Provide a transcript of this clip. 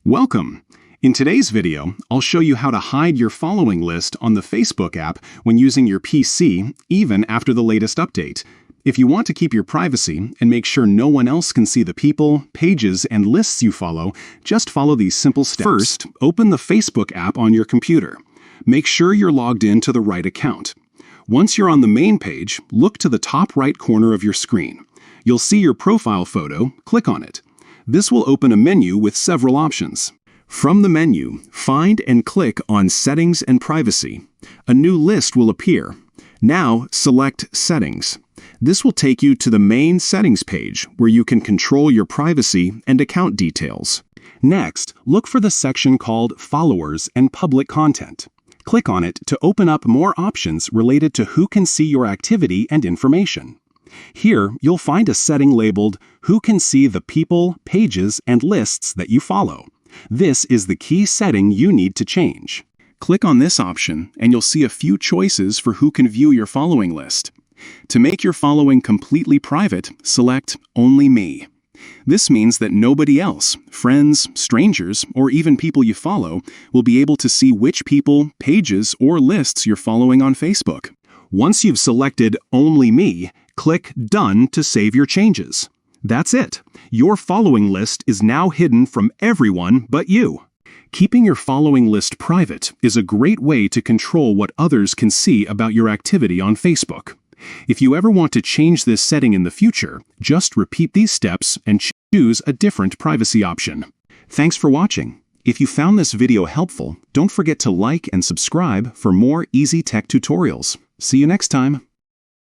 Welcome! In today's video, I'll show you how to hide your following list on the Facebook app when using your PC, even after the latest update. If you want to keep your privacy and make sure no one else can see the people, pages, and lists you follow, just follow these simple steps. First, open the Facebook app on your computer. Make sure you're logged in to the right account. Once you're on the main page, look to the top right corner of your screen. You'll see your profile photo, click on it. This will open a menu with several options. From the menu, find and click on Settings and Privacy. A new list will appear. Now, select Settings. This will take you to the main settings page where you can control your privacy and account details. Next, look for the section called Followers and Public Content. Click on it to open up more options related to who can see your activity and information. Here, you'll find a setting labeled Who can see the people, pages, and lists that you follow. This is the key setting you need to change. Click on this option and you'll see a few choices for who can view your following list. To make your following completely private, select Only Me. This means that nobody else, friends, strangers, or even people you follow, will be able to see which people, pages, or lists you're following on Facebook. Once you've selected Only Me, click Done to save your changes. That's it. Your following list is now hidden from everyone but you. Keeping your following list private is a great way to control what others can see about your activity on Facebook. If you ever want to change this setting in the future, just repeat these steps and choose a different privacy option. Thanks for watching. If you found this video helpful, don't forget to like and subscribe for more easy tech tutorials. See you next time.